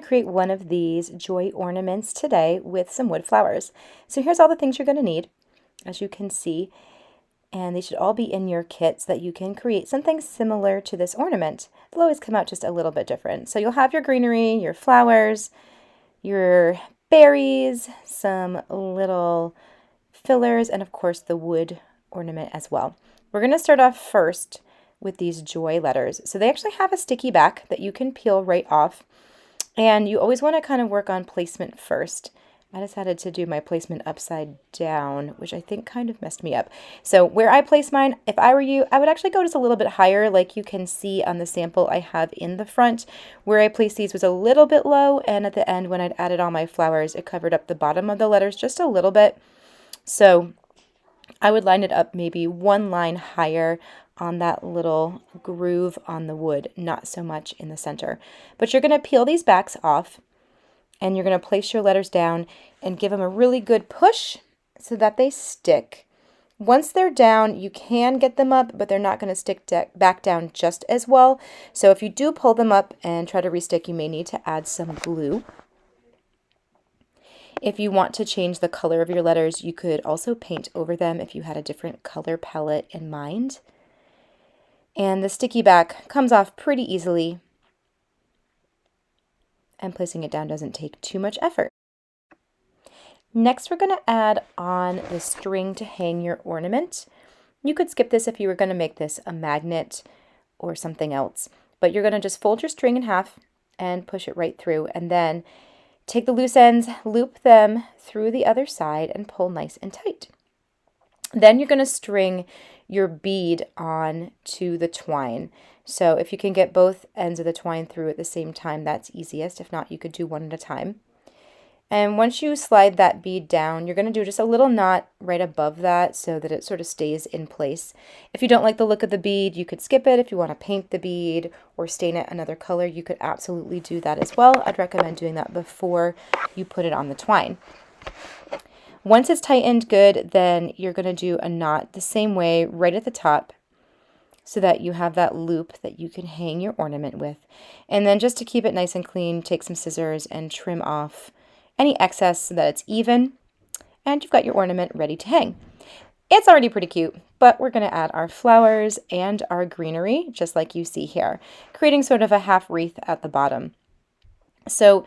to create one of these Joy Ornaments today with some wood flowers. So here's all the things you're going to need, as you can see, and they should all be in your kit so that you can create something similar to this ornament. They'll always come out just a little bit different. So you'll have your greenery, your flowers, your berries, some little fillers, and of course the wood ornament as well. We're going to start off first with these Joy letters. So they actually have a sticky back that you can peel right off, and you always want to kind of work on placement first. I decided to do my placement upside down, which I think kind of messed me up. So where I place mine, if I were you, I would actually go just a little bit higher, like you can see on the sample I have in the front. Where I placed these was a little bit low, and at the end when I'd added all my flowers, it covered up the bottom of the letters just a little bit. So I would line it up maybe one line higher on that little groove on the wood, not so much in the center. But you're going to peel these backs off, and you're going to place your letters down and give them a really good push so that they stick. Once they're down, you can get them up, but they're not going to stick back down just as well. So if you do pull them up and try to restick, you may need to add some glue. If you want to change the color of your letters, you could also paint over them if you had a different color palette in mind. And the sticky back comes off pretty easily, and placing it down doesn't take too much effort. Next, we're going to add on the string to hang your ornament. You could skip this if you were going to make this a magnet or something else, but you're going to just fold your string in half and push it right through, and then take the loose ends, loop them through the other side, and pull nice and tight. Then you're going to string your bead on to the twine. So if you can get both ends of the twine through at the same time, that's easiest. If not, you could do one at a time. And once you slide that bead down, you're going to do just a little knot right above that so that it sort of stays in place. If you don't like the look of the bead, you could skip it. If you want to paint the bead or stain it another color, you could absolutely do that as well. I'd recommend doing that before you put it on the twine. Once it's tightened good, then you're going to do a knot the same way right at the top so that you have that loop that you can hang your ornament with. And then just to keep it nice and clean, take some scissors and trim off any excess so that it's even, and you've got your ornament ready to hang. It's already pretty cute, but we're going to add our flowers and our greenery, just like you see here, creating sort of a half wreath at the bottom. So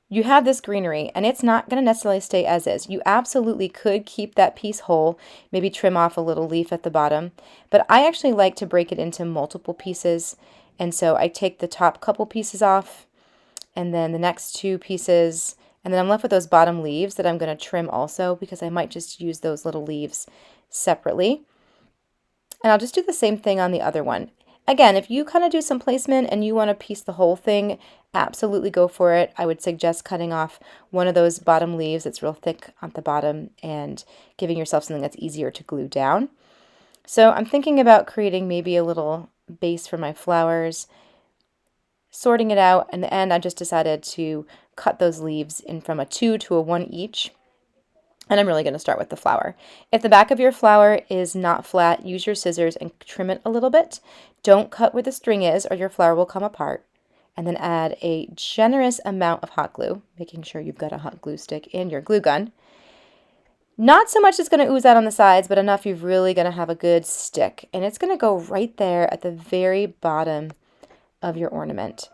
you have this greenery, and it's not going to necessarily stay as is. You absolutely could keep that piece whole, maybe trim off a little leaf at the bottom, but I actually like to break it into multiple pieces, and so I take the top couple pieces off, and then the next two pieces, and then I'm left with those bottom leaves that I'm going to trim also, because I might just use those little leaves separately. And I'll just do the same thing on the other one. Again, if you kind of do some placement and you want to piece the whole thing, absolutely go for it. I would suggest cutting off one of those bottom leaves that's real thick at the bottom and giving yourself something that's easier to glue down. So I'm thinking about creating maybe a little base for my flowers, sorting it out. In the end, I just decided to cut those leaves in from a 2 to a 1 each. And I'm really going to start with the flower. If the back of your flower is not flat, use your scissors and trim it a little bit. Don't cut where the string is or your flower will come apart. And then add a generous amount of hot glue, making sure you've got a hot glue stick and your glue gun. Not so much it's going to ooze out on the sides, but enough you're really going to have a good stick. And it's going to go right there at the very bottom of your ornament.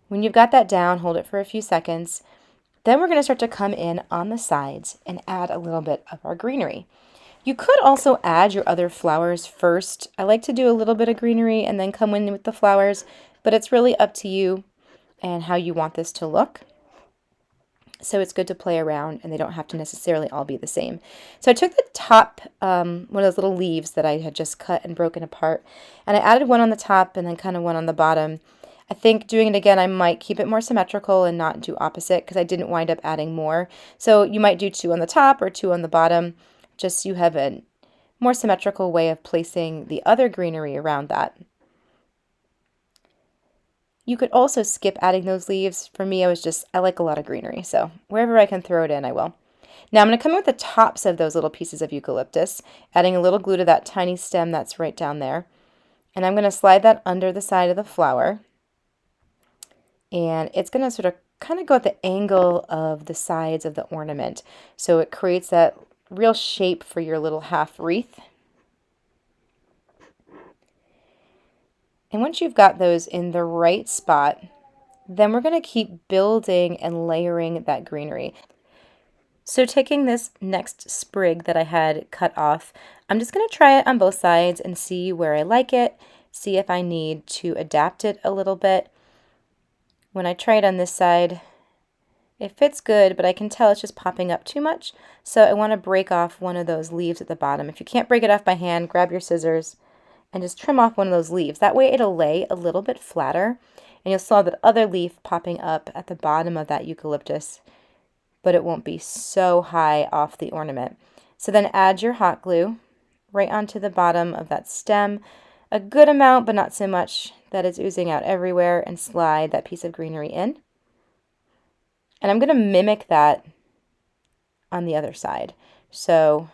When you've got that down, hold it for a few seconds. Then we're going to start to come in on the sides and add a little bit of our greenery. You could also add your other flowers first. I like to do a little bit of greenery and then come in with the flowers, but it's really up to you and how you want this to look. So it's good to play around, and they don't have to necessarily all be the same. So I took the top, one of those little leaves that I had just cut and broken apart, and I added one on the top and then kind of one on the bottom. I think doing it again, I might keep it more symmetrical and not do opposite because I didn't wind up adding more. So you might do 2 on the top or 2 on the bottom, just so you have a more symmetrical way of placing the other greenery around that. You could also skip adding those leaves. For me, I like a lot of greenery, so wherever I can throw it in, I will. Now I'm going to come in with the tops of those little pieces of eucalyptus, adding a little glue to that tiny stem that's right down there. And I'm going to slide that under the side of the flower. and it's going to sort of kind of go at the angle of the sides of the ornament. So it creates that real shape for your little half wreath. And once you've got those in the right spot, then we're going to keep building and layering that greenery. So taking this next sprig that I had cut off, I'm just going to try it on both sides and see where I like it, see if I need to adapt it a little bit. When I try it on this side, it fits good, but I can tell it's just popping up too much. So I want to break off one of those leaves at the bottom. If you can't break it off by hand, grab your scissors and just trim off one of those leaves. That way it'll lay a little bit flatter, and you'll still have that other leaf popping up at the bottom of that eucalyptus, but it won't be so high off the ornament. So then add your hot glue right onto the bottom of that stem, a good amount, but not so much that it's oozing out everywhere, and slide that piece of greenery in. And I'm going to mimic that on the other side. So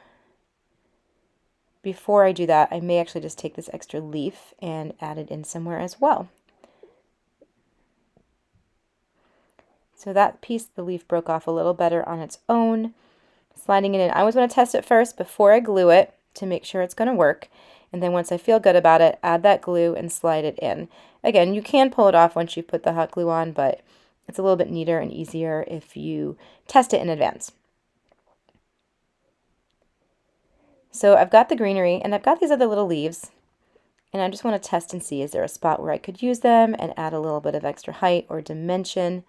before I do that, I may actually just take this extra leaf and add it in somewhere as well. So that piece, the leaf broke off a little better on its own. Sliding it in. I always want to test it first before I glue it to make sure it's going to work. And then once I feel good about it, add that glue and slide it in. Again, you can pull it off once you put the hot glue on, but it's a little bit neater and easier if you test it in advance. So I've got the greenery and I've got these other little leaves, and I just want to test and see, is there a spot where I could use them and add a little bit of extra height or dimension.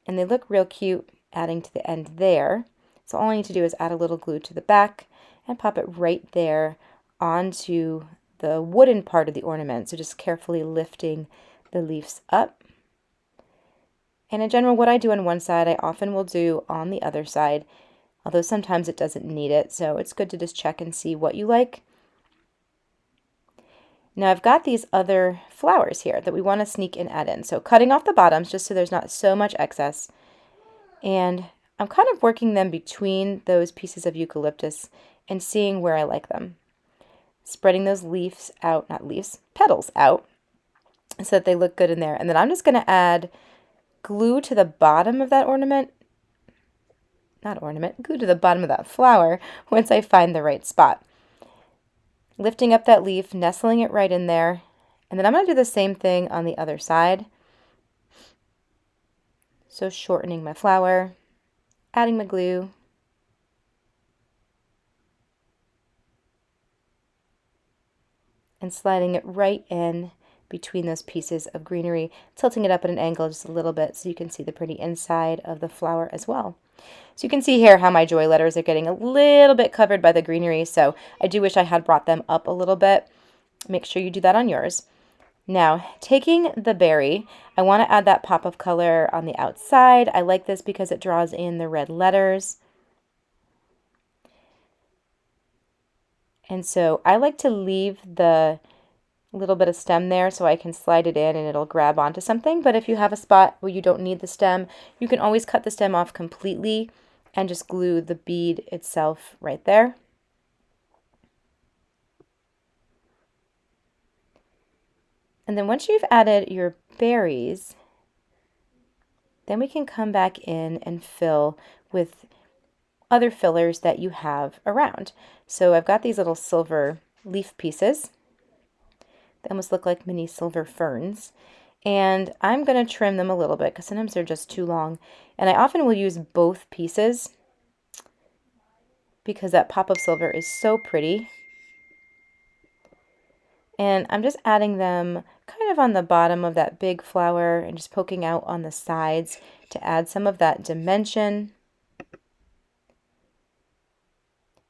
And they look real cute adding to the end there. So all I need to do is add a little glue to the back and pop it right there onto the wooden part of the ornament. So just carefully lifting the leaves up. And in general, what I do on one side, I often will do on the other side, although sometimes it doesn't need it. So it's good to just check and see what you like. Now I've got these other flowers here that we want to sneak and add in. So cutting off the bottoms just so there's not so much excess. And I'm kind of working them between those pieces of eucalyptus and seeing where I like them. Spreading those leaves out, not leaves, petals out, so that they look good in there. And then I'm just going to add glue to the bottom of that ornament, glue to the bottom of that flower once I find the right spot. Lifting up that leaf, nestling it right in there, and then I'm going to do the same thing on the other side. So shortening my flower, adding my glue, and sliding it right in between those pieces of greenery, tilting it up at an angle just a little bit so you can see the pretty inside of the flower as well. So you can see here how my joy letters are getting a little bit covered by the greenery, so I do wish I had brought them up a little bit. Make sure you do that on yours. Now, taking the berry, I want to add that pop of color on the outside. I like this because it draws in the red letters. And so I like to leave the little bit of stem there so I can slide it in and it'll grab onto something. But if you have a spot where you don't need the stem, you can always cut the stem off completely and just glue the bead itself right there. And then once you've added your berries, then we can come back in and fill with other fillers that you have around. So I've got these little silver leaf pieces. They almost look like mini silver ferns. And I'm going to trim them a little bit because sometimes they're just too long. And I often will use both pieces because that pop of silver is so pretty. And I'm just adding them kind of on the bottom of that big flower and just poking out on the sides to add some of that dimension.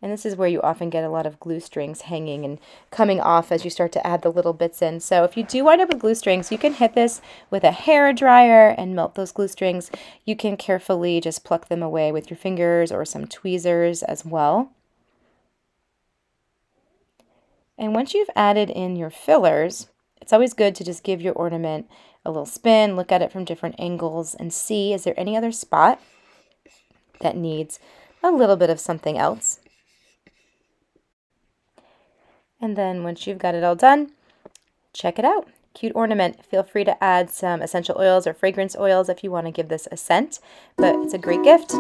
And this is where you often get a lot of glue strings hanging and coming off as you start to add the little bits in. So if you do wind up with glue strings, you can hit this with a hair dryer and melt those glue strings. You can carefully just pluck them away with your fingers or some tweezers as well. And once you've added in your fillers, it's always good to just give your ornament a little spin, look at it from different angles, and see, is there any other spot that needs a little bit of something else? And then once you've got it all done, check it out. cute ornament. Feel free to add some essential oils or fragrance oils if you want to give this a scent, but it's a great gift.